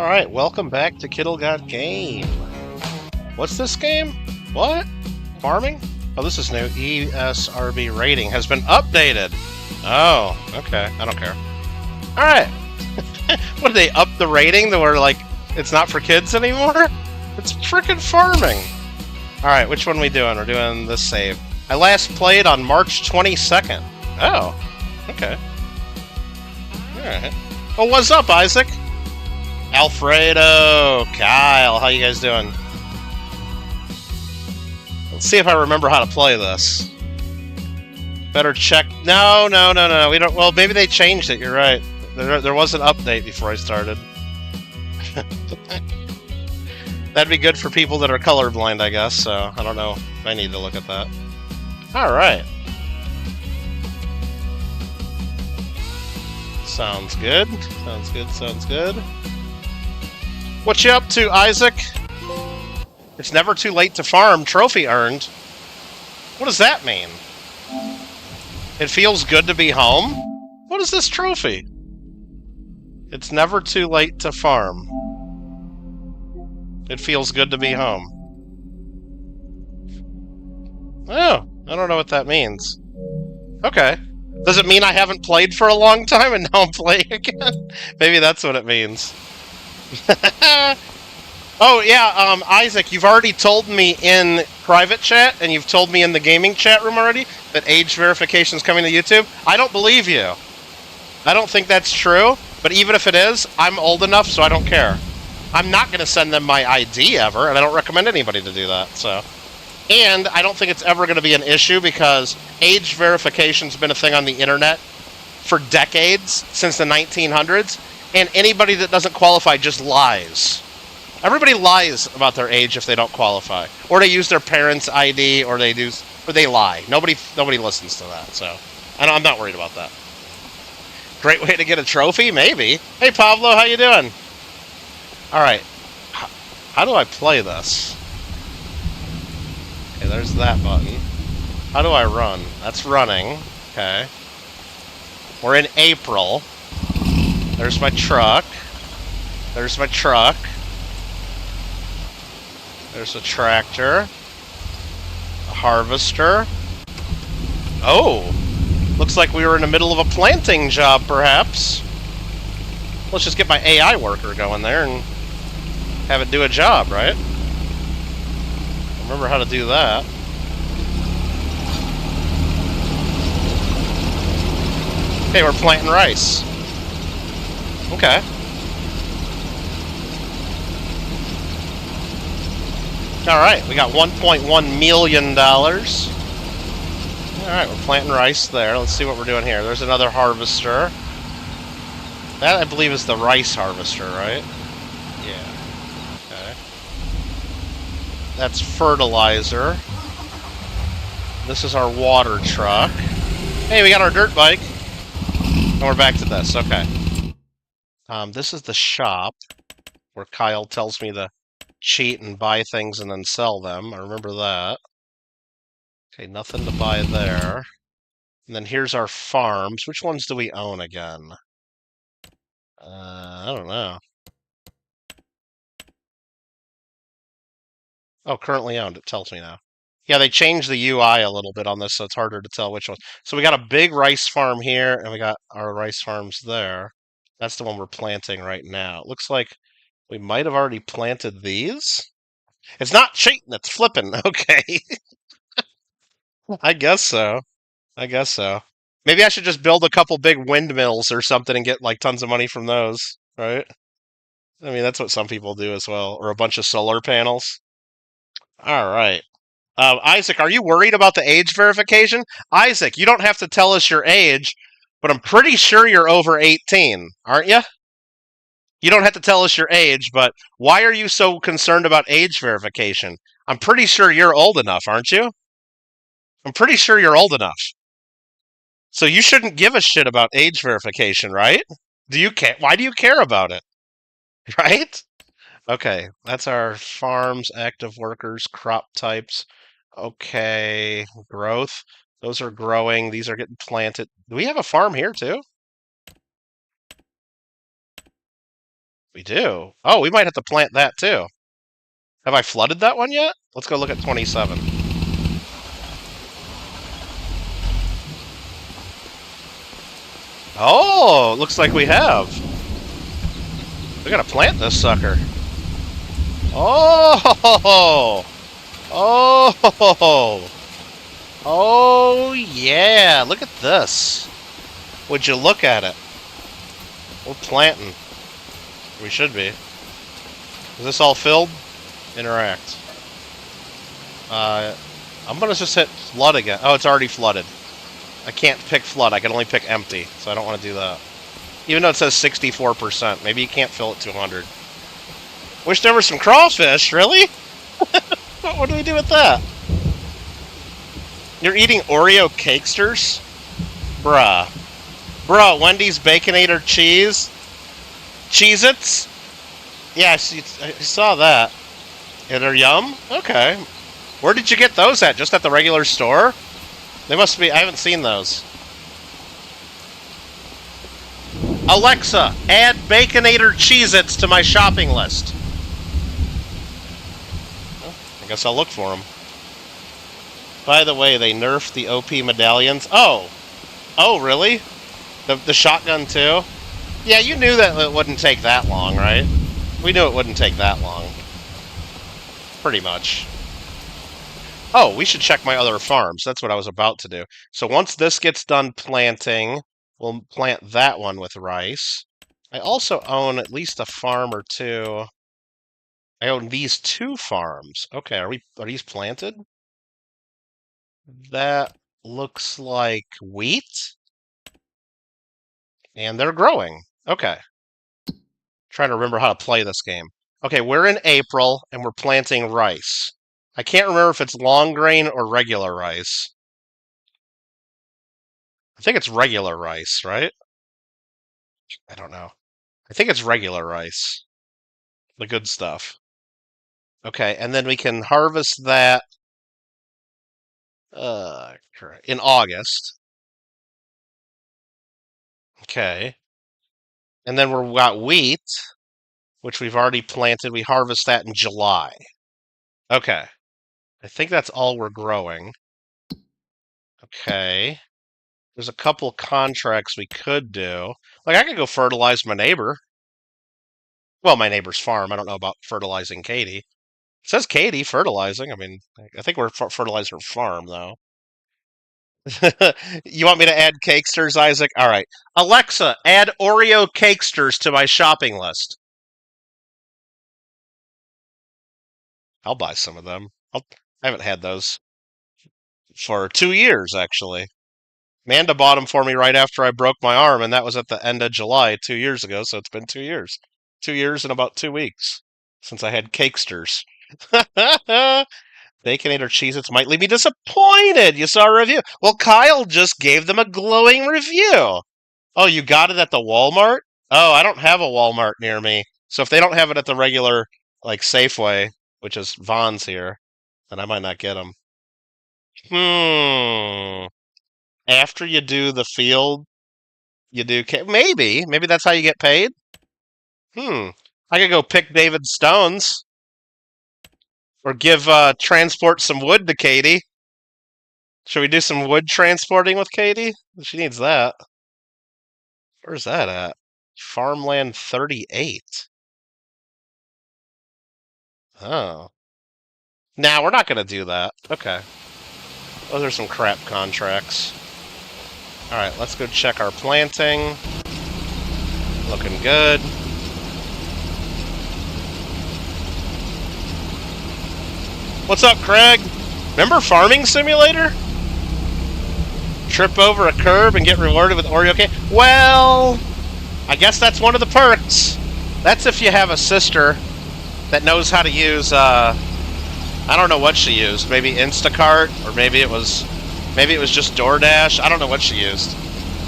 Alright, welcome back to Kittlegotgame. What's this game? What? Farming? Oh, this is new. ESRB rating has been updated. Oh, okay. I don't care. Alright. What, did they up the rating to where, like, it's not for kids anymore? It's frickin' farming. Alright, which one are we doing? We're doing this save. I last played on March 22nd. Oh, okay. Alright. Oh, what's up, Isaac? Alfredo, Kyle, how you guys doing? Let's see if I remember how to play this. Better check. No. We don't. Well, maybe they changed it. You're right. There was an update before I started. That'd be good for people that are colorblind, I guess. So I don't know if I need to look at that. All right. Sounds good. Sounds good. What you up to, Isaac? It's never too late to farm. Trophy earned. What does that mean? It feels good to be home? What is this trophy? It's never too late to farm. It feels good to be home. Oh, I don't know what that means. Okay. Does it mean I haven't played for a long time and now I'm playing again? Maybe that's what it means. Oh yeah, Isaac, you've already told me in private chat, and you've told me in the gaming chat room already, that age verification is coming to YouTube. I don't believe you. I don't think that's true, but even if it is, I'm old enough, so I don't care. I'm not going to send them my ID ever, and I don't recommend anybody to do that, so. And I don't think it's ever going to be an issue, because age verification's been a thing on the internet for decades, since the 1900s. And anybody that doesn't qualify just lies. Everybody lies about their age if they don't qualify, or they use their parents' ID, or they lie. Nobody listens to that. So, I'm not worried about that. Great way to get a trophy, maybe. Hey, Pablo, how you doing? All right. How do I play this? Okay, there's that button. How do I run? That's running. Okay. We're in April. There's my truck. There's my truck. There's a tractor. A harvester. Oh! Looks like we were in the middle of a planting job, perhaps. Let's just get my AI worker going there and have it do a job, right? Remember how to do that. Hey, we're planting rice. Okay. Alright, we got $1.1 million. Alright, we're planting rice there. Let's see what we're doing here. There's another harvester. That, I believe, is the rice harvester, right? Yeah. Okay. That's fertilizer. This is our water truck. Hey, we got our dirt bike. And we're back to this. Okay. This is the shop where Kyle tells me to cheat and buy things and then sell them. I remember that. Okay, nothing to buy there. And then here's our farms. Which ones do we own again? I don't know. Oh, currently owned. It tells me now. Yeah, they changed the UI a little bit on this, so it's harder to tell which one. So we got a big rice farm here, and we got our rice farms there. That's the one we're planting right now. It looks like we might have already planted these. It's not cheating, it's flipping. Okay. I guess so. Maybe I should just build a couple big windmills or something and get like tons of money from those, right? I mean, that's what some people do as well, or a bunch of solar panels. All right. Isaac, are you worried about the age verification? Isaac, you don't have to tell us your age, but I'm pretty sure you're over 18, aren't you? You don't have to tell us your age, but why are you so concerned about age verification? I'm pretty sure you're old enough, aren't you? I'm pretty sure you're old enough. So you shouldn't give a shit about age verification, right? Do you care? Why do you care about it? Right? Okay, that's our farms, active workers, crop types. Okay, growth. Those are growing. These are getting planted. Do we have a farm here too? We do. Oh, we might have to plant that too. Have I flooded that one yet? Let's go look at 27. Oh, looks like we have. We gotta plant this sucker. Oh! Oh! Oh, yeah! Look at this. Would you look at it? We're planting. We should be. Is this all filled? Interact. I'm gonna just hit flood again. Oh, it's already flooded. I can't pick flood. I can only pick empty, so I don't want to do that. Even though it says 64%. Maybe you can't fill it to 100. Wish there were some crawfish, really? What do we do with that? You're eating Oreo cakesters? Bruh. Bruh, Wendy's Baconator cheese? Cheez-Its? Yeah, I saw that. Yeah, they're yum? Okay. Where did you get those at? Just at the regular store? They must be... I haven't seen those. Alexa, add Baconator Cheez-Its to my shopping list. Well, I guess I'll look for them. By the way, they nerfed the OP medallions. Oh! Oh, really? The shotgun, too? Yeah, you knew that it wouldn't take that long, right? We knew it wouldn't take that long. Pretty much. Oh, we should check my other farms. That's what I was about to do. So once this gets done planting, we'll plant that one with rice. I also own at least a farm or two. I own these 2 farms. Okay, are these planted? That looks like wheat. And they're growing. Okay. Trying to remember how to play this game. Okay, we're in April, and we're planting rice. I can't remember if it's long grain or regular rice. I think it's regular rice, right? I don't know. I think it's regular rice. The good stuff. Okay, and then we can harvest that in August. Okay. And then we've got wheat, which we've already planted. We harvest that in July. Okay. I think that's all we're growing. Okay. There's a couple contracts we could do. Like, I could go fertilize my neighbor. Well, my neighbor's farm. I don't know about fertilizing Katie. It says Katie fertilizing. I mean, I think we're fertilizing her farm, though. You want me to add cakesters, Isaac? All right. Alexa, add Oreo cakesters to my shopping list. I'll buy some of them. I haven't had those for 2 years, actually. Amanda bought them for me right after I broke my arm, and that was at the end of July 2 years ago, so it's been 2 years. 2 years and about 2 weeks since I had cakesters. Baconator Cheez-Its might leave me disappointed. You saw a review. Well, Kyle just gave them a glowing review. Oh, you got it at the Walmart? Oh, I don't have a Walmart near me. So if they don't have it at the regular, like, Safeway, which is Vons here, then I might not get them. After you do the field, you do... Maybe that's how you get paid? I could go pick David Stones. Or give transport some wood to Katie. Should we do some wood transporting with Katie? She needs that. Where's that at? Farmland 38. Oh. Nah, we're not going to do that. Okay. Those are some crap contracts. Alright, let's go check our planting. Looking good. What's up, Craig? Remember Farming Simulator? Trip over a curb and get rewarded with Oreo cake? Well, I guess that's one of the perks. That's if you have a sister that knows how to use, I don't know what she used. Maybe Instacart, or maybe it was just DoorDash. I don't know what she used.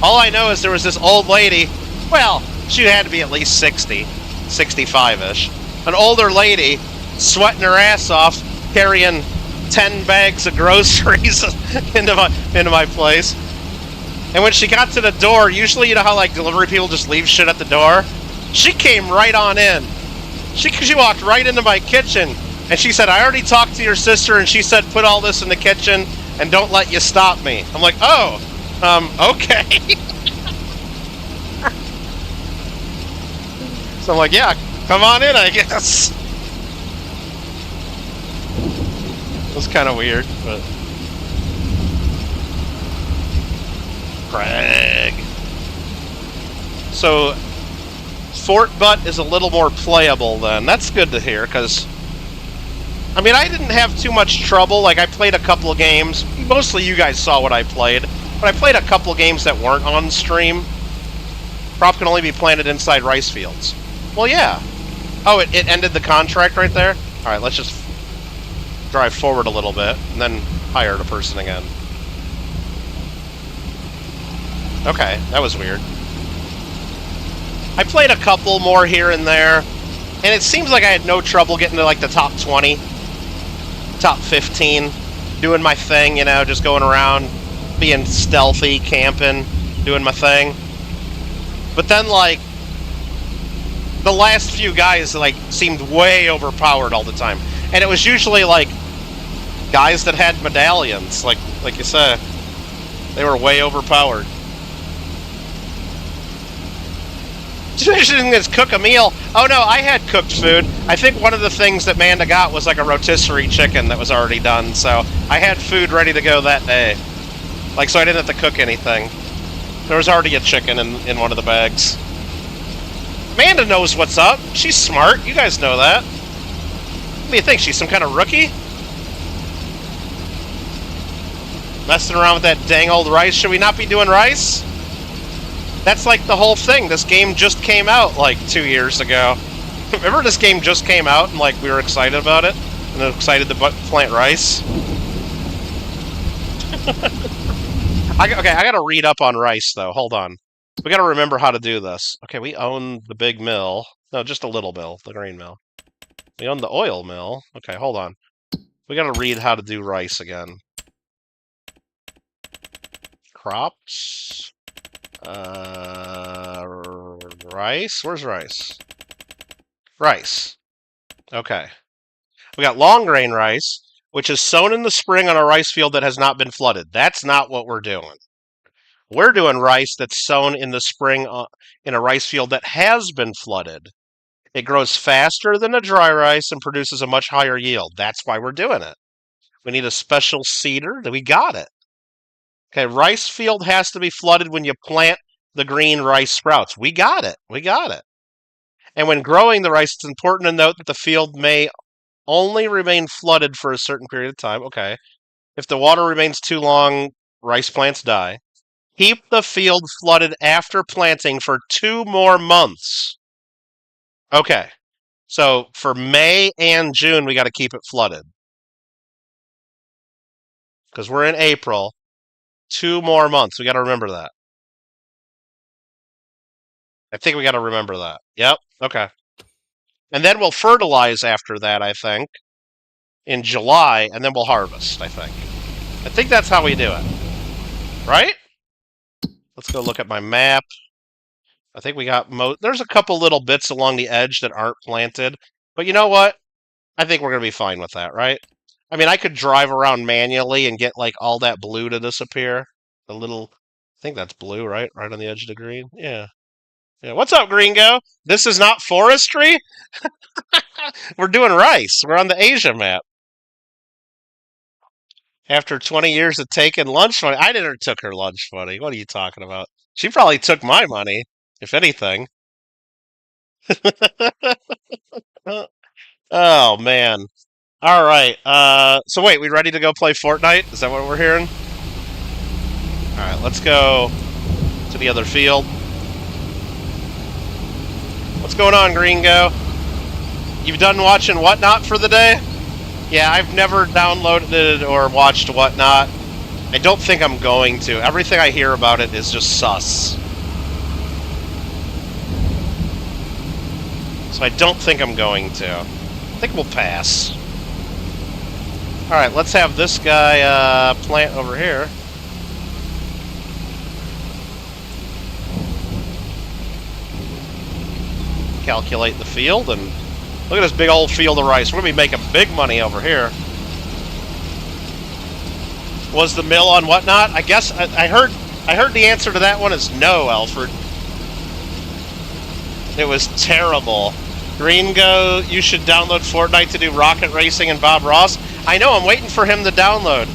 All I know is there was this old lady. Well, she had to be at least 60, 65-ish. An older lady sweating her ass off, carrying 10 bags of groceries into my place. And when she got to the door, usually you know how like delivery people just leave shit at the door? She came right on in. She walked right into my kitchen, and she said, I already talked to your sister, and she said put all this in the kitchen and don't let you stop me. I'm like, oh, okay. So I'm like, yeah, come on in, I guess. It was kind of weird, but... Craig. So, Fort Butt is a little more playable then. That's good to hear, because... I mean, I didn't have too much trouble. Like, I played a couple of games. Mostly you guys saw what I played. But I played a couple of games that weren't on stream. Crop can only be planted inside rice fields. Well, yeah. Oh, it ended the contract right there? Alright, let's just drive forward a little bit, and then hire the person again. Okay, that was weird. I played a couple more here and there, and it seems like I had no trouble getting to, like, the top 20, top 15, doing my thing, you know, just going around, being stealthy, camping, doing my thing. But then, like, the last few guys, like, seemed way overpowered all the time. And it was usually, like, guys that had medallions, like you said. They were way overpowered. She didn't just cook a meal. Oh no, I had cooked food. I think one of the things that Manda got was like a rotisserie chicken that was already done. So I had food ready to go that day. Like, so I didn't have to cook anything. There was already a chicken in one of the bags. Amanda knows what's up. She's smart. You guys know that. What do you think? She's some kind of rookie? Messing around with that dang old rice. Should we not be doing rice? That's like the whole thing. This game just came out like 2 years ago. Remember this game just came out and like we were excited about it? And excited to plant rice? I gotta read up on rice though. Hold on. We gotta remember how to do this. Okay, we own the big mill. No, just a little mill, the grain mill. We own the oil mill. Okay, hold on. We gotta read how to do rice again. Crops. Rice? Where's rice? Rice. Okay. We got long grain rice, which is sown in the spring on a rice field that has not been flooded. That's not what we're doing. We're doing rice that's sown in the spring in a rice field that has been flooded. It grows faster than a dry rice and produces a much higher yield. That's why we're doing it. We need a special seeder. We got it. Okay, rice field has to be flooded when you plant the green rice sprouts. We got it. We got it. And when growing the rice, it's important to note that the field may only remain flooded for a certain period of time. Okay. If the water remains too long, rice plants die. Keep the field flooded after planting for 2 more months. Okay. So for May and June, we got to keep it flooded. Because we're in April. 2 more months. We got to remember that. I think we got to remember that. Yep. Okay. And then we'll fertilize after that, I think, in July, and then we'll harvest, I think. I think that's how we do it. Right? Let's go look at my map. I think we got there's a couple little bits along the edge that aren't planted. But you know what? I think we're going to be fine with that, right? I mean, I could drive around manually and get, like, all that blue to disappear. The little... I think that's blue, right? Right on the edge of the green? Yeah. Yeah. What's up, Gringo? This is not forestry? We're doing rice. We're on the Asia map. After 20 years of taking lunch money... I never took her lunch money. What are you talking about? She probably took my money, if anything. Oh, man. All right. So wait, we ready to go play Fortnite? Is that what we're hearing? All right, let's go to the other field. What's going on, Gringo? You've done watching Whatnot for the day? Yeah, I've never downloaded or watched Whatnot. I don't think I'm going to. Everything I hear about it is just sus. So I don't think I'm going to. I think we'll pass. Alright, let's have this guy plant over here. calculate the field, and look at this big old field of rice. We're going to be making big money over here. Was the mill on whatnot? I guess I heard the answer to that one is no, Alfred. It was terrible. Gringo, you should download Fortnite to do rocket racing and Bob Ross. I know, I'm waiting for him to download.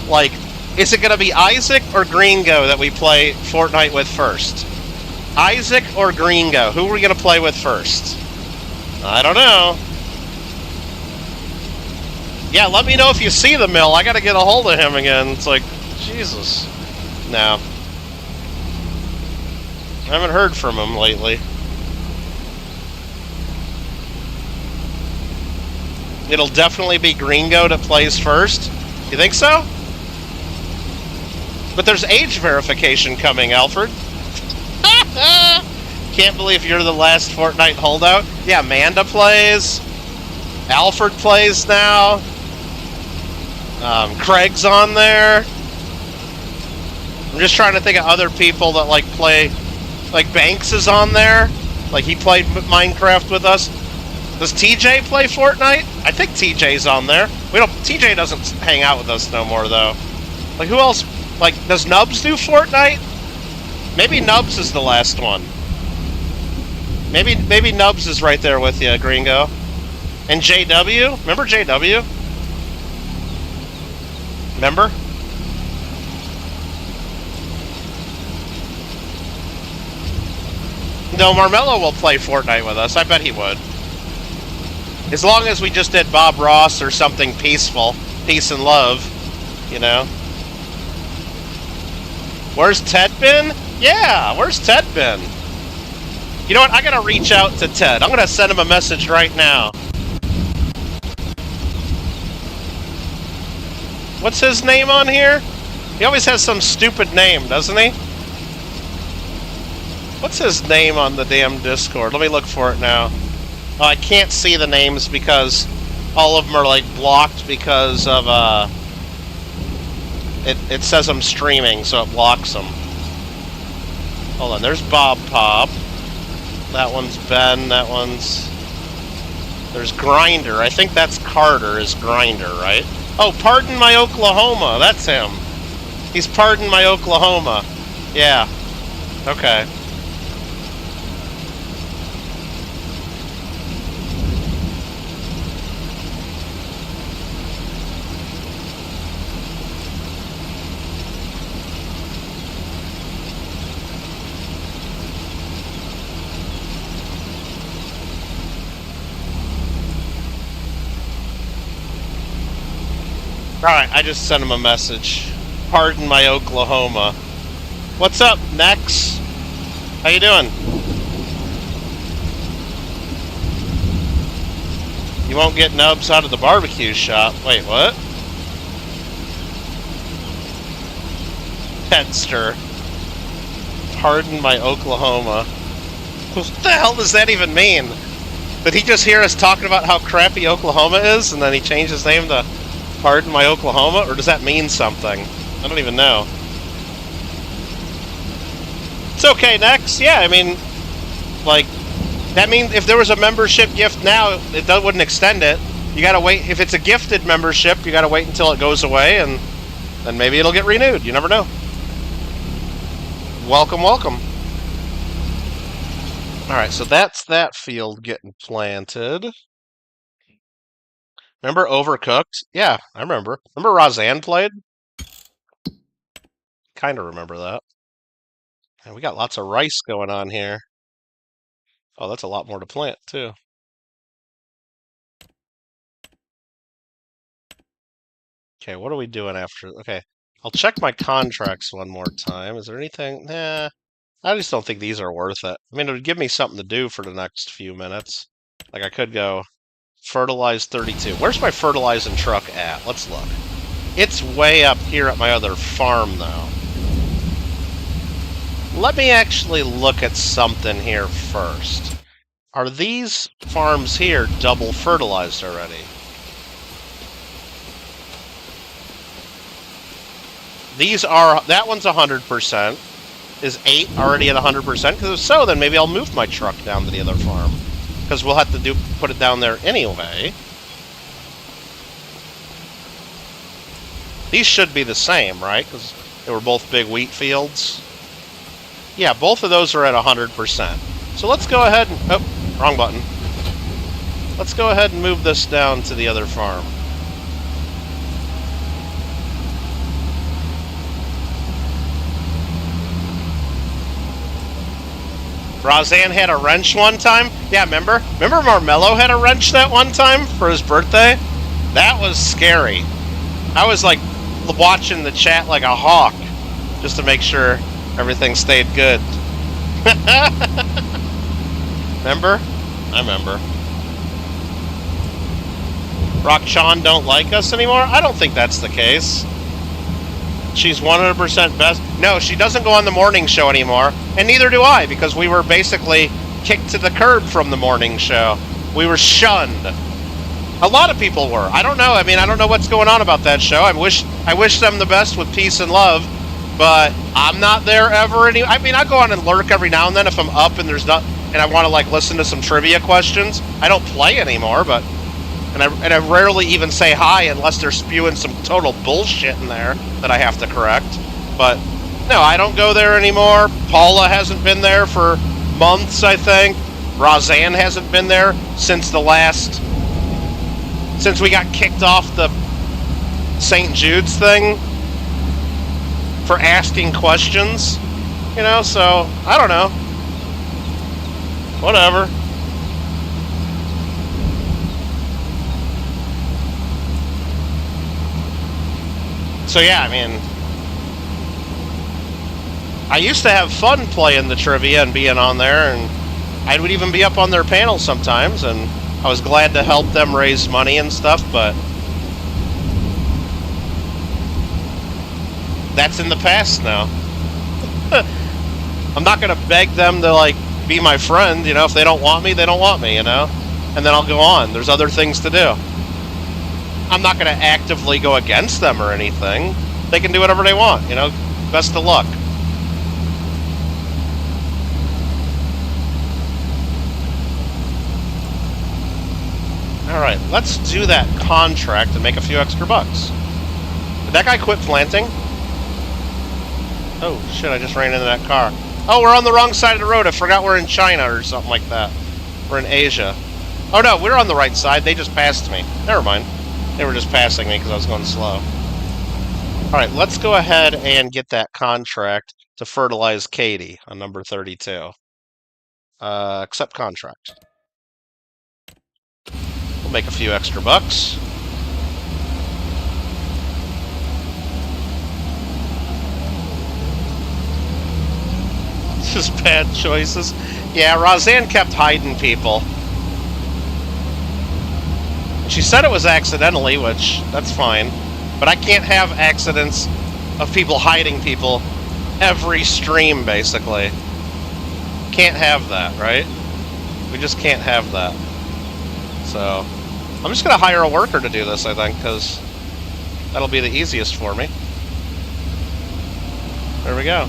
Like, is it going to be Isaac or Gringo that we play Fortnite with first? Isaac or Gringo? Who are we going to play with first? I don't know. Yeah, let me know if you see the mill. I got to get a hold of him again. It's like, Jesus. No. I haven't heard from him lately. It'll definitely be Gringo that plays first. You think so? But there's age verification coming, Alfred. Can't believe you're the last Fortnite holdout. Yeah, Amanda plays. Alfred plays now. Craig's on there. I'm just trying to think of other people that like play. Like Banks is on there. Like he played Minecraft with us. Does TJ play Fortnite? I think TJ's on there. TJ doesn't hang out with us no more though. Like who else? Like does Nubs do Fortnite? Maybe Nubs is the last one. Maybe Nubs is right there with you, Gringo. And JW? Remember JW? Remember? No, Marmello will play Fortnite with us. I bet he would. As long as we just did Bob Ross or something peaceful. Peace and love. You know? Where's Ted been? Yeah, where's Ted been? You know what? I gotta reach out to Ted. I'm gonna send him a message right now. What's his name on here? He always has some stupid name, doesn't he? What's his name on the damn Discord? Let me look for it now. Oh, I can't see the names because all of them are like blocked because of it says I'm streaming, so it blocks them. Hold on, there's Bob Pop. That one's Ben, that one's... There's Grinder. I think that's Carter is Grinder, right? Oh, Pardon My Oklahoma. That's him. He's Pardon My Oklahoma. Yeah. Okay. Alright, I just sent him a message. Pardon My Oklahoma. What's up, Nex? How you doing? You won't get Nubs out of the barbecue shop. Wait, what? Petster. Pardon My Oklahoma. What the hell does that even mean? Did he just hear us talking about how crappy Oklahoma is, and then he changed his name to Pardon My Oklahoma? Or does that mean something? I don't even know. It's okay, Nex. Yeah, I mean, like, that means if there was a membership gift now, it wouldn't extend it. You gotta wait. If it's a gifted membership, you gotta wait until it goes away, and then maybe it'll get renewed. You never know. Welcome, welcome. Alright, so that's that field getting planted. Remember Overcooked? Yeah, I remember. Remember Roseanne played? Kind of remember that. And we got lots of rice going on here. Oh, that's a lot more to plant, too. Okay, what are we doing after? Okay, I'll check my contracts one more time. Is there anything? Nah, I just don't think these are worth it. I mean, it would give me something to do for the next few minutes. Like, I could go fertilize 32. Where's my fertilizing truck at? Let's look. It's way up here at my other farm, though. Let me actually look at something here first. Are these farms here double fertilized already? These are... That one's 100%. Is 8 already at 100%? Because if so, then maybe I'll move my truck down to the other farm. because we'll have to put it down there anyway. These should be the same, right? Because they were both big wheat fields. Yeah, both of those are at 100%. So let's go ahead and... Oh, wrong button. Let's go ahead and move this down to the other farm. Roseanne had a wrench one time? Yeah, remember? Remember Marmello had a wrench that one time for his birthday? That was scary. I was like watching the chat like a hawk just to make sure everything stayed good. Remember? I remember. Rock-chan don't like us anymore? I don't think that's the case. She's 100% best. No, she doesn't go on the morning show anymore, and neither do I, because we were basically kicked to the curb from the morning show. We were shunned. A lot of people were. I don't know. I mean, I don't know what's going on about that show. I wish them the best with peace and love, but I'm not there ever any. I mean, I go on and lurk every now and then if I'm up and there's not, and I want to like listen to some trivia questions. I don't play anymore, but and I rarely even say hi unless they're spewing some total bullshit in there that I have to correct. But no, I don't go there anymore. Paula hasn't been there for months, I think. Roseanne hasn't been there since since we got kicked off the St. Jude's thing for asking questions, you know, so I don't know. Whatever. So yeah, I mean, I used to have fun playing the trivia and being on there, and I would even be up on their panels sometimes, and I was glad to help them raise money and stuff, but that's in the past now. I'm not going to beg them to, like, be my friend, you know. If they don't want me, they don't want me, you know. And then I'll go on. There's other things to do. I'm not going to actively go against them or anything. They can do whatever they want, you know. Best of luck. Alright, let's do that contract and make a few extra bucks. Did that guy quit planting? Oh, shit, I just ran into that car. Oh, we're on the wrong side of the road. I forgot we're in China or something like that. We're in Asia. Oh, no, we're on the right side. They just passed me. Never mind. They were just passing me because I was going slow. Alright, let's go ahead and get that contract to fertilize Katie on number 32. Accept contract. We'll make a few extra bucks. Just bad choices. Yeah, Roseanne kept hiding people. She said it was accidentally, which, that's fine. But I can't have accidents of people hiding people every stream, basically. Can't have that, right? We just can't have that. So, I'm just going to hire a worker to do this, I think, because that'll be the easiest for me. There we go.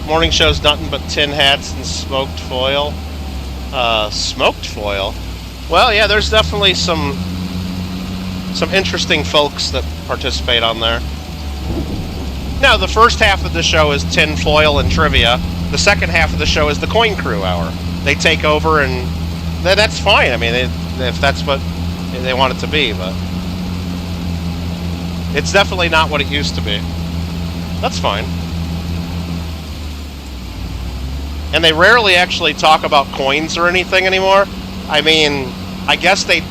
Morning show's nothing but tin hats and smoked foil. Smoked foil? Well, yeah, there's definitely some interesting folks that participate on there. Now, the first half of the show is tin foil and trivia. The second half of the show is the Coin Crew Hour. They take over, and that's fine. I mean, if that's what they want it to be, but it's definitely not what it used to be. That's fine. And they rarely actually talk about coins or anything anymore. I mean, I guess they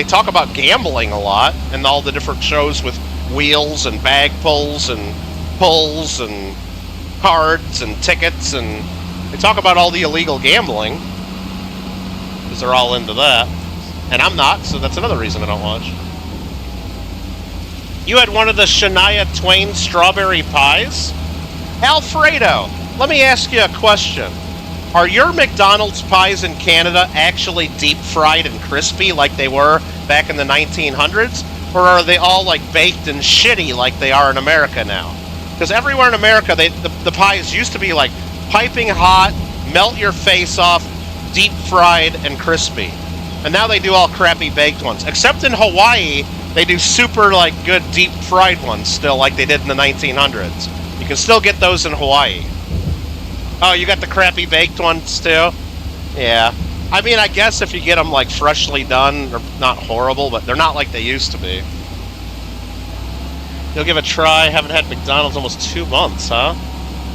talk about gambling a lot, and all the different shows with wheels and bag pulls and cards and tickets, and they talk about all the illegal gambling because they're all into that, and I'm not, so that's another reason I don't watch. You had one of the Shania Twain strawberry pies? Alfredo, let me ask you a question. Are your McDonald's pies in Canada actually deep fried and crispy like they were back in the 1900s? Or are they all like baked and shitty like they are in America now? Because everywhere in America, the pies used to be like piping hot, melt your face off, deep fried, and crispy. And now they do all crappy baked ones. Except in Hawaii, they do super, like, good deep fried ones still, like they did in the 1900s. You can still get those in Hawaii. Oh, you got the crappy baked ones too? Yeah. I mean, I guess if you get them, like, freshly done, they're not horrible, but they're not like they used to be. You'll give it a try. Haven't had McDonald's almost 2 months, huh?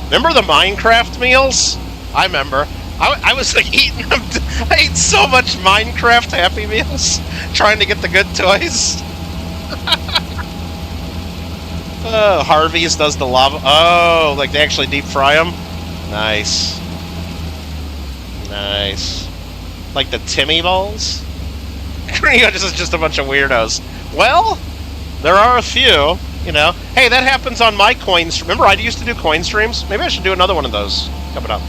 Remember the Minecraft meals? I remember. I was, like, eating them. I ate so much Minecraft Happy Meals, trying to get the good toys. Harvey's does the lava. Oh, like they actually deep fry them? Nice. Nice. Like the Timmy balls? This is just a bunch of weirdos. Well, there are a few, you know. Hey, that happens on my coins. Remember, I used to do coin streams? Maybe I should do another one of those coming up.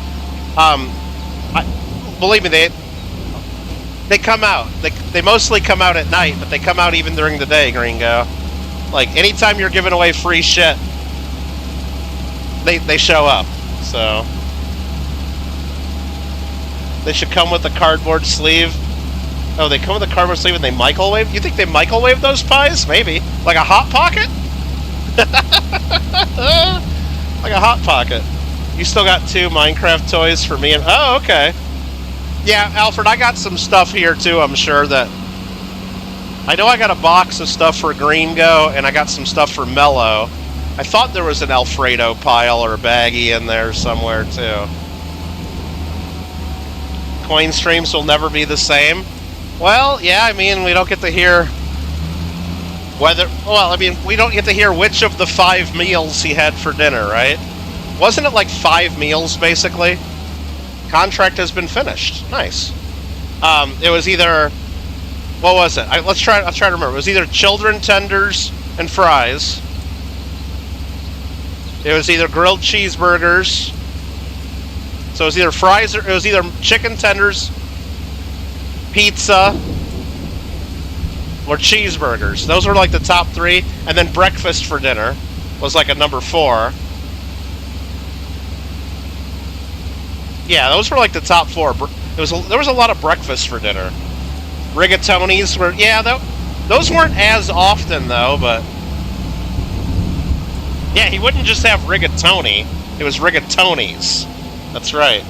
Believe me, they come out. They mostly come out at night, but they come out even during the day, Gringo. Like, anytime you're giving away free shit, they show up, so... They should come with a cardboard sleeve. Oh, they come with a cardboard sleeve and they microwave? You think they microwave those pies? Maybe. Like a Hot Pocket? Like a Hot Pocket. You still got 2 Minecraft toys for me and... Oh, okay. Yeah, Alfred, I got some stuff here too, I'm sure that... I know I got a box of stuff for Gringo, and I got some stuff for Mello. I thought there was an Alfredo pile or a baggie in there somewhere too. Coin streams will never be the same. Well, yeah, I mean, we don't get to hear whether... Well, I mean, we don't get to hear which of the 5 meals he had for dinner, right? Wasn't it like 5 meals, basically? Contract has been finished. Nice. It was either... What was it? Let's try to remember. It was either children tenders and fries. It was either grilled cheeseburgers. So it was either fries or it was either chicken tenders, pizza, or cheeseburgers. Those were like the top 3. And then breakfast for dinner was like a number 4. Yeah, those were like the top 4. There was a lot of breakfast for dinner. Rigatonis were... Yeah, those weren't as often, though, but... Yeah, he wouldn't just have rigatoni. It was rigatonis. That's right.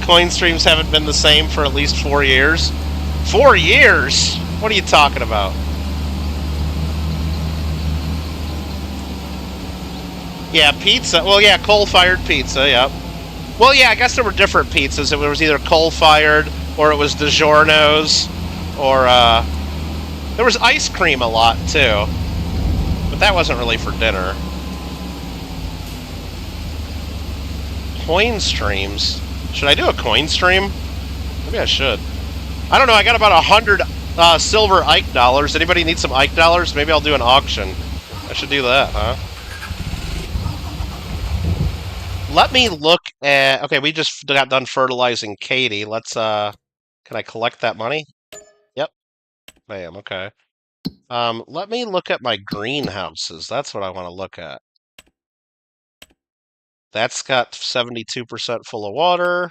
Coin streams haven't been the same for at least 4 years. 4 years? What are you talking about? Yeah, pizza. Well, yeah, coal-fired pizza, yep. Well, yeah, I guess there were different pizzas. It was either coal-fired, or it was DiGiorno's, or, there was ice cream a lot, too. But that wasn't really for dinner. Coin streams? Should I do a coin stream? Maybe I should. I don't know, I got about 100 silver Ike dollars. Anybody need some Ike dollars? Maybe I'll do an auction. I should do that, huh? Let me look at... Okay, we just got done fertilizing Katie. Let's, can I collect that money? Yep. Bam, okay. Let me look at my greenhouses. That's what I want to look at. That's got 72% full of water,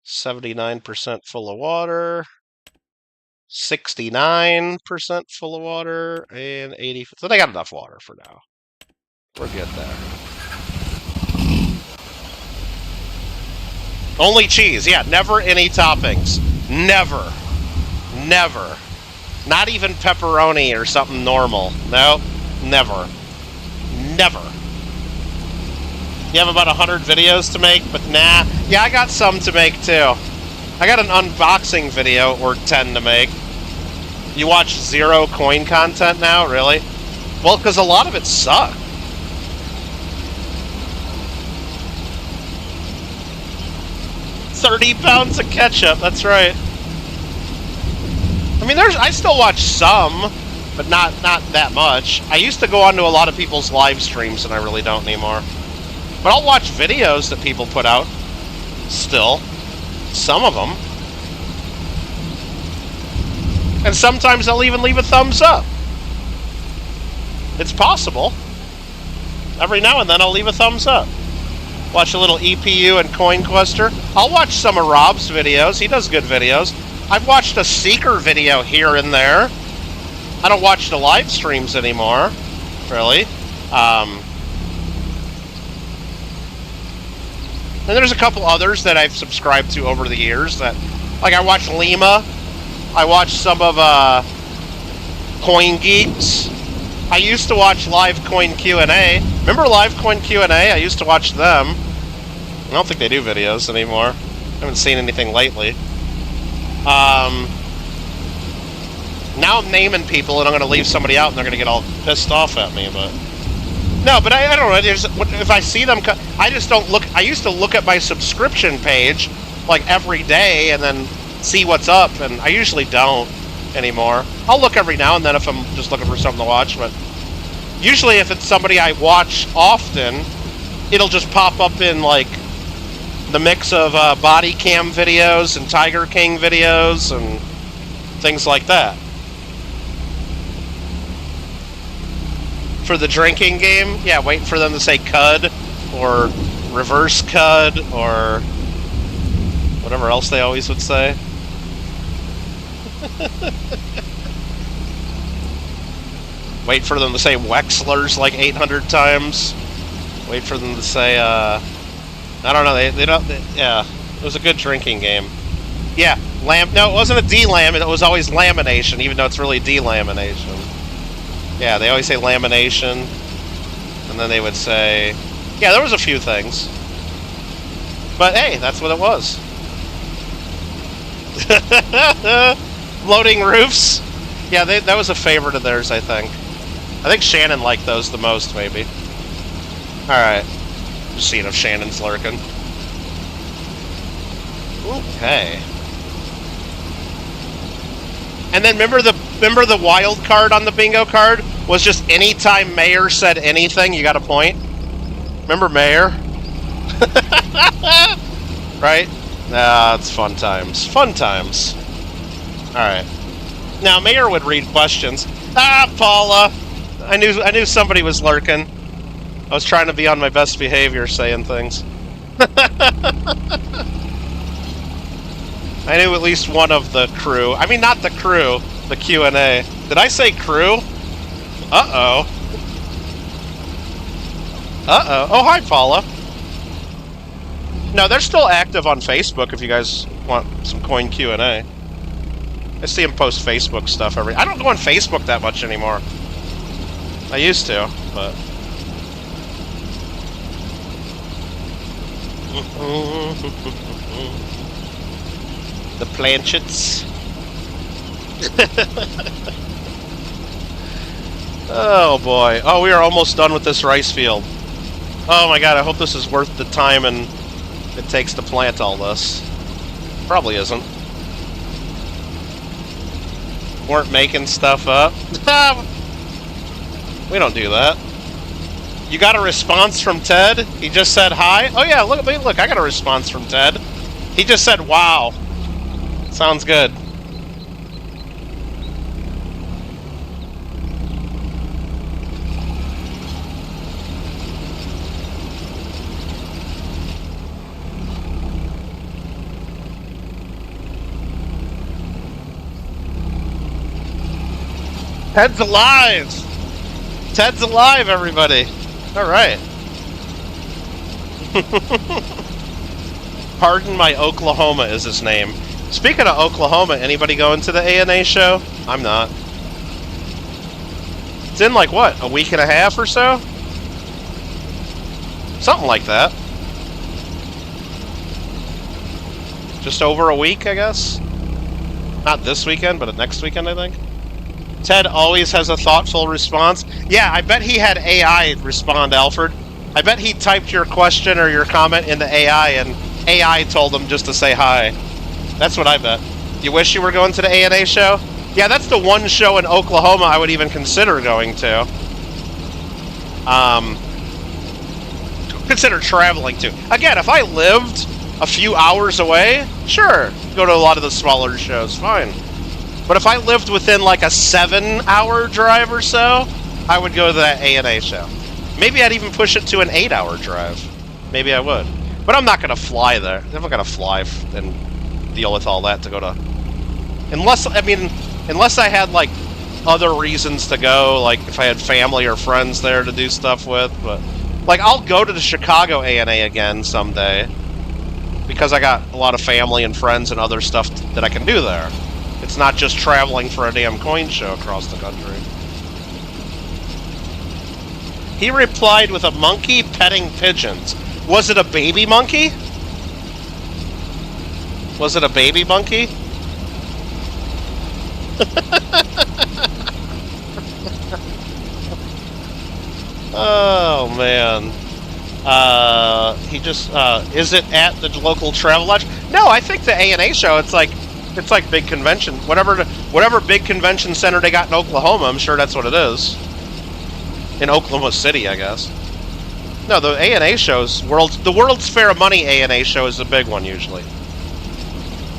79% full of water, 69% full of water, and 80... So they got enough water for now. We're good there. Only cheese. Yeah, never any toppings. Never. Never. Not even pepperoni or something normal. Nope. Never. Never. You have about 100 videos to make, but nah. Yeah, I got some to make, too. I got an unboxing video or 10 to make. You watch 0 coin content now? Really? Well, because a lot of it sucked. $30 pounds of ketchup, that's right. I mean, I still watch some, but not that much. I used to go on to a lot of people's live streams, and I really don't anymore. But I'll watch videos that people put out. Still. Some of them. And sometimes I'll even leave a thumbs up. It's possible. Every now and then I'll leave a thumbs up. Watch a little EPU and Coin Quester. I'll watch some of Rob's videos. He does good videos. I've watched a Seeker video here and there. I don't watch the live streams anymore, really. And there's a couple others that I've subscribed to over the years that, like I watch Lima. I watch some of Coin Geeks. I used to watch Live Coin Q&A. Remember Live Coin Q&A? I used to watch them. I don't think they do videos anymore. I haven't seen anything lately. Now I'm naming people and I'm going to leave somebody out and they're going to get all pissed off at me, but... No, but I don't know. If I see them... I just don't look... I used to look at my subscription page, like, every day and then see what's up, and I usually don't anymore. I'll look every now and then if I'm just looking for something to watch, but usually if it's somebody I watch often, it'll just pop up in, like, the mix of body cam videos and Tiger King videos and things like that. For the drinking game, yeah, waiting for them to say cud or reverse cud or whatever else they always would say. Wait for them to say Wexlers like 800 times. Wait for them to say, I don't know, they don't, yeah, it was a good drinking game. Yeah, no, it wasn't a delam, it was always lamination, even though it's really delamination. Yeah, they always say lamination, and then they would say, yeah, there was a few things. But hey, that's what it was. Floating roofs? Yeah, that was a favorite of theirs, I think. I think Shannon liked those the most, maybe. Alright. Just seeing if Shannon's lurking. Okay. And then remember the wild card on the bingo card was just anytime Mayor said anything, you got a point? Remember Mayor? Right? Nah, it's fun times. Fun times. Alright. Now, Mayor would read questions. Ah, Paula! I knew somebody was lurking. I was trying to be on my best behavior saying things. I knew at least one of the crew. I mean, not the crew, the Q&A. Did I say crew? Uh-oh. Uh-oh. Oh, hi, Paula. No, they're still active on Facebook if you guys want some coin Q&A. I see them post Facebook stuff I don't go on Facebook that much anymore. I used to, but... The planchets. Oh boy. Oh, we are almost done with this rice field. Oh my god, I hope this is worth the time and it takes to plant all this. Probably isn't. Weren't making stuff up. We don't do that. You got a response from Ted? He just said hi? Oh yeah, look, I got a response from Ted. He just said, wow. Sounds good. Ted's alive! Ted's alive, everybody! Alright. Pardon My Oklahoma is his name. Speaking of Oklahoma, anybody going to the ANA show? I'm not. It's in like, what, a week and a half or so? Something like that. Just over a week, I guess? Not this weekend, but next weekend, I think. Ted always has a thoughtful response. Yeah, I bet he had AI respond, Alfred. I bet he typed your question or your comment into AI, and AI told him just to say hi. That's what I bet. You wish you were going to the ANA show? Yeah, that's the one show in Oklahoma I would even consider going to. Consider traveling to. Again, if I lived a few hours away, sure, go to a lot of the smaller shows, fine. But if I lived within like a 7-hour drive or so, I would go to that ANA show. Maybe I'd even push it to an 8-hour drive. Maybe I would. But I'm not going to fly there. I'm not going to fly and deal with all that to go to... Unless I had, like, other reasons to go, like if I had family or friends there to do stuff with, but... Like, I'll go to the Chicago ANA again someday, because I got a lot of family and friends and other stuff that I can do there. It's not just traveling for a damn coin show across the country. He replied with a monkey petting pigeons. Was it a baby monkey? Was it a baby monkey? Oh, man. He just, is it at the local travel lodge? No, I think the ANA show, it's like big convention. Whatever big convention center they got in Oklahoma, I'm sure that's what it is. In Oklahoma City, I guess. No, the ANA shows, the World's Fair of Money ANA show is the big one, usually.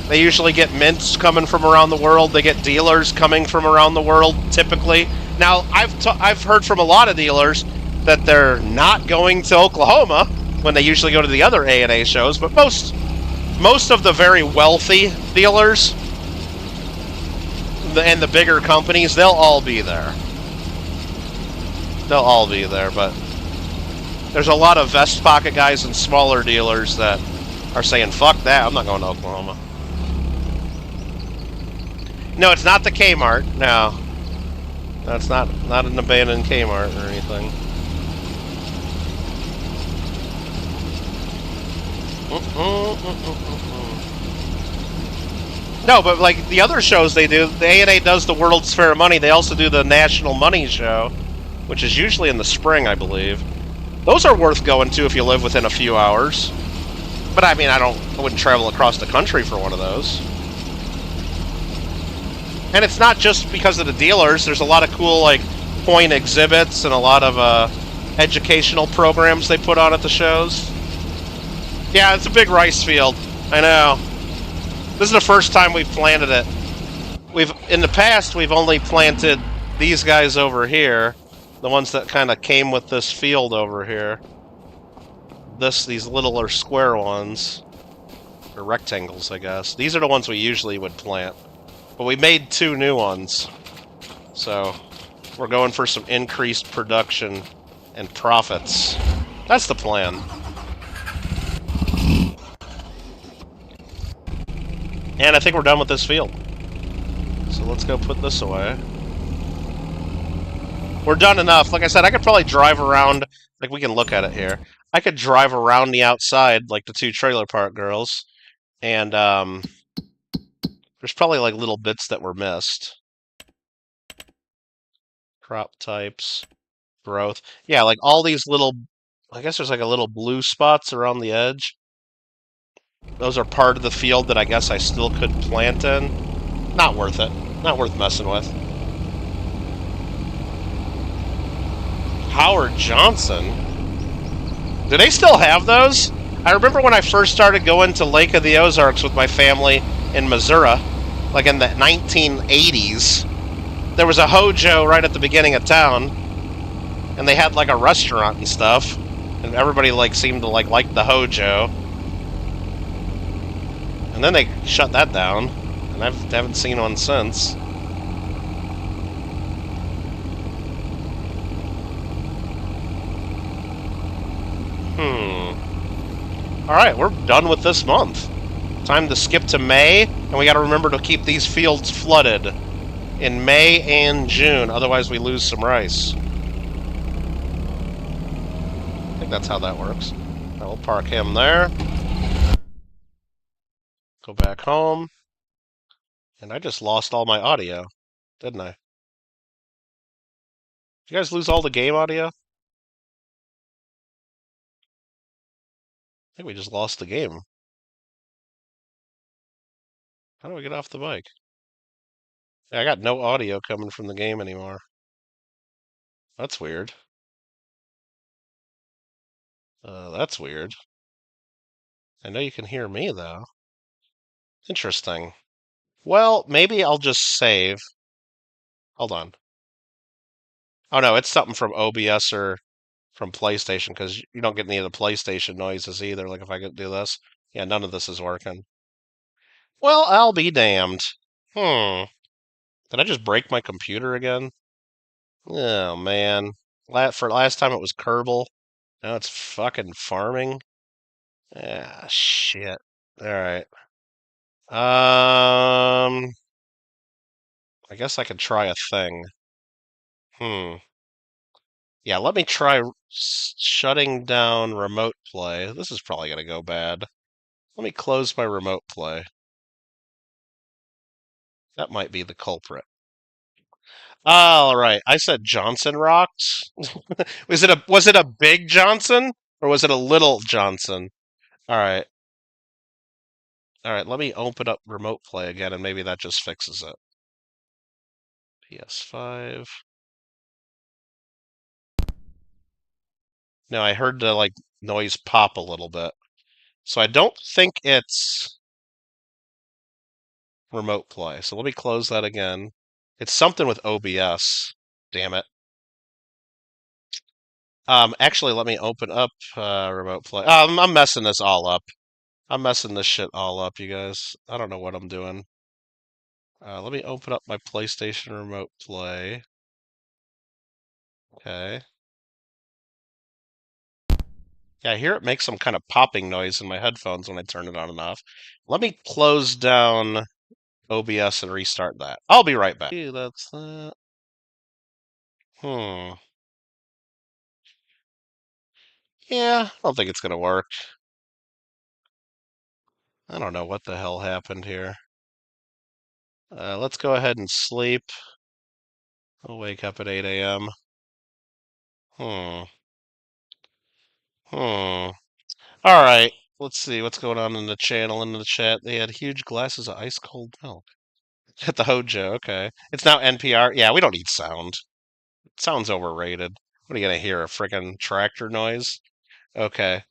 They usually get mints coming from around the world. They get dealers coming from around the world, typically. Now, I've heard from a lot of dealers that they're not going to Oklahoma when they usually go to the other ANA shows, but most of the very wealthy dealers and the bigger companies, they'll all be there. They'll all be there, but there's a lot of vest pocket guys and smaller dealers that are saying, fuck that, I'm not going to Oklahoma. No, it's not the Kmart. No. No, it's not an abandoned Kmart or anything. No, but like the other shows they do, the ANA does the World's Fair of Money. They also do the National Money Show, which is usually in the spring, I believe. Those are worth going to if you live within a few hours. But I mean, I wouldn't travel across the country for one of those. And it's not just because of the dealers. There's a lot of cool, like, coin exhibits and a lot of educational programs they put on at the shows. Yeah, it's a big rice field. I know. This is the first time we've planted it. In the past, we've only planted these guys over here. The ones that kind of came with this field over here. These littler square ones. Or rectangles, I guess. These are the ones we usually would plant. But we made 2 new ones. So, we're going for some increased production and profits. That's the plan. And I think we're done with this field. So let's go put this away. We're done enough. Like I said, I could probably drive around. Like, we can look at it here. I could drive around the outside, like the 2 trailer park girls. And, there's probably, like, little bits that were missed. Crop types. Growth. Yeah, like, all these little... I guess there's, like, a little blue spots around the edge. Those are part of the field that I guess I still could plant in. Not worth it. Not worth messing with. Howard Johnson? Do they still have those? I remember when I first started going to Lake of the Ozarks with my family in Missouri, like in the 1980s, there was a Hojo right at the beginning of town, and they had like a restaurant and stuff, and everybody like seemed to like the Hojo. And then they shut that down, and I haven't seen one since. Alright, we're done with this month. Time to skip to May, and we gotta remember to keep these fields flooded in May and June, otherwise we lose some rice. I think that's how that works. I'll park him there. Go back home. And I just lost all my audio, didn't I? Did you guys lose all the game audio? I think we just lost the game. How do I get off the bike? Yeah, I got no audio coming from the game anymore. That's weird. That's weird. I know you can hear me, though. Interesting. Well, maybe I'll just save. Hold on. Oh, no, it's something from OBS or from PlayStation because you don't get any of the PlayStation noises either. Like if I could do this, yeah, none of this is working. Well, I'll be damned. Hmm. Did I just break my computer again? Oh man. For last time it was Kerbal. Now it's fucking farming. Ah, shit. All right. I guess I could try a thing. Hmm. Yeah, let me try shutting down remote play. This is probably gonna go bad. Let me close my remote play. That might be the culprit. All right. I said Johnson rocks. Was it a big Johnson or was it a little Johnson? All right. All right, let me open up remote play again and maybe that just fixes it. PS5. No, I heard the like noise pop a little bit. So I don't think it's remote play. So let me close that again. It's something with OBS. Damn it. Actually, let me open up remote play. I'm messing this all up. I'm messing this shit all up, you guys. I don't know what I'm doing. Let me open up my PlayStation remote play. Okay. Yeah, I hear it makes some kind of popping noise in my headphones when I turn it on and off. Let me close down OBS and restart that. I'll be right back. That's that. Hmm. Yeah, I don't think it's gonna work. I don't know what the hell happened here. Let's go ahead and sleep. I'll wake up at 8 a.m. Hmm. Hmm. All right. Let's see what's going on in the channel and in the chat. They had huge glasses of ice cold milk. At the Hojo, okay. It's now NPR. Yeah, we don't need sound. Sound's overrated. What are you gonna hear? A freaking tractor noise? Okay.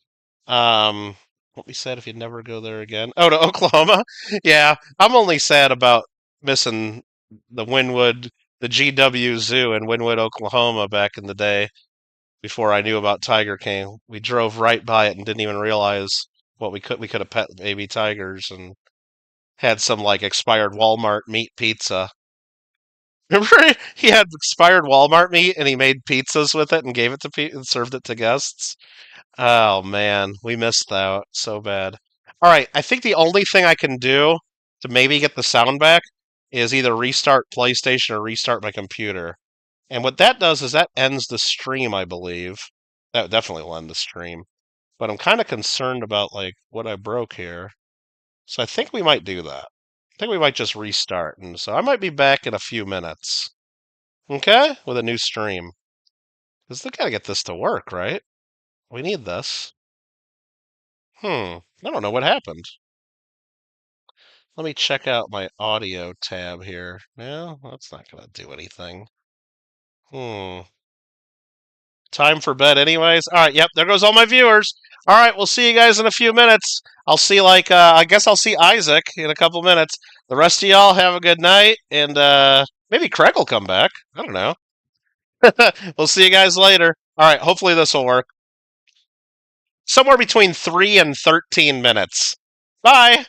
What we said if you'd never go there again. Oh, to Oklahoma? Yeah, I'm only sad about missing the Wynwood, the GW Zoo in Wynwood, Oklahoma back in the day before I knew about Tiger King. We drove right by it and didn't even realize what we could have pet baby tigers and had some like expired Walmart meat pizza. Remember he had expired Walmart meat and he made pizzas with it and gave it to people and served it to guests? Oh man, we missed out so bad. All right, I think the only thing I can do to maybe get the sound back is either restart PlayStation or restart my computer. And what that does is that ends the stream, I believe. That definitely will end the stream. But I'm kind of concerned about like what I broke here. So I think we might do that. I think we might just restart. And so I might be back in a few minutes. Okay? With a new stream. Because they gotta get this to work, right? We need this. I don't know what happened. Let me check out my audio tab here. No, that's not going to do anything. Time for bed anyways. All right, yep, there goes all my viewers. All right, we'll see you guys in a few minutes. I'll see I guess I'll see Isaac in a couple minutes. The rest of y'all have a good night and maybe Craig will come back. I don't know. We'll see you guys later. All right, hopefully this will work. Somewhere between 3 and 13 minutes. Bye.